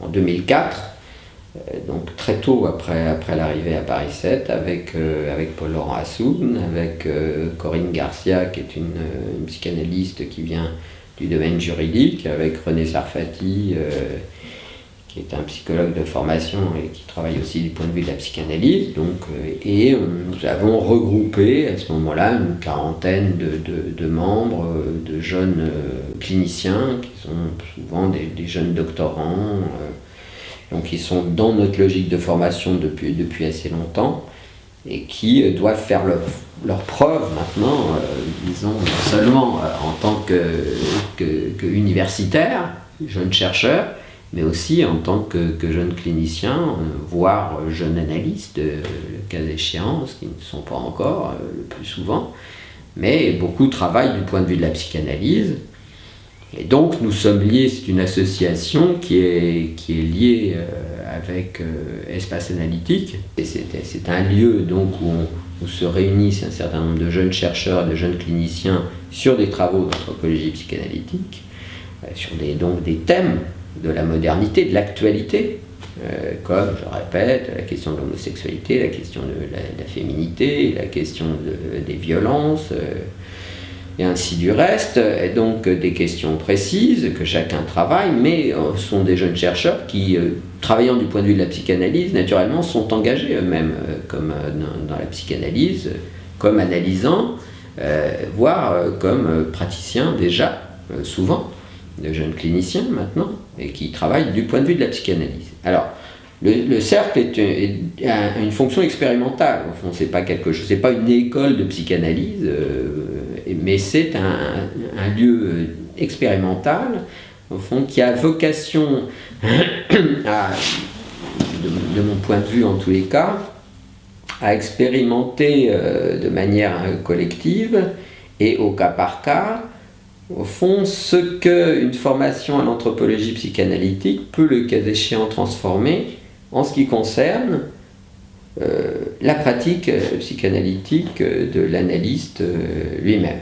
en 2004, donc très tôt après l'arrivée à Paris 7, avec Paul-Laurent Assoun, avec Corinne Garcia, qui est une psychanalyste qui vient du domaine juridique, avec René Sarfati, qui est un psychologue de formation et qui travaille aussi du point de vue de la psychanalyse. Donc, et nous avons regroupé à ce moment-là une quarantaine de membres, de jeunes cliniciens, qui sont souvent des jeunes doctorants, donc ils sont dans notre logique de formation depuis assez longtemps, et qui doivent faire leur preuve maintenant, disons, non seulement en tant que universitaires, jeunes chercheurs, mais aussi en tant que jeunes cliniciens, voire jeunes analystes, le cas échéant, ce qui ne sont pas encore le plus souvent, mais beaucoup travaillent du point de vue de la psychanalyse. Et donc nous sommes liés, c'est une association qui est liée avec Espace Analytique. Et c'est un lieu donc où se réunissent un certain nombre de jeunes chercheurs et de jeunes cliniciens sur des travaux d'anthropologie psychanalytique, sur des thèmes de la modernité, de l'actualité, comme, je répète, la question de l'homosexualité, la question de la féminité, la question des violences, et ainsi du reste, et donc des questions précises que chacun travaille, mais sont des jeunes chercheurs qui, travaillant du point de vue de la psychanalyse, naturellement sont engagés eux-mêmes, comme dans la psychanalyse, comme analysants, voire comme praticiens déjà, souvent, de jeunes cliniciens maintenant, et qui travaillent du point de vue de la psychanalyse. Alors, le cercle a une fonction expérimentale, au fond, c'est pas quelque chose, c'est pas une école de psychanalyse, mais c'est un lieu expérimental, au fond, qui a vocation, de mon point de vue en tous les cas, à expérimenter de manière collective et au cas par cas, au fond, ce qu'une formation à l'anthropologie psychanalytique peut, le cas échéant, transformer en ce qui concerne la pratique psychanalytique de l'analyste lui-même.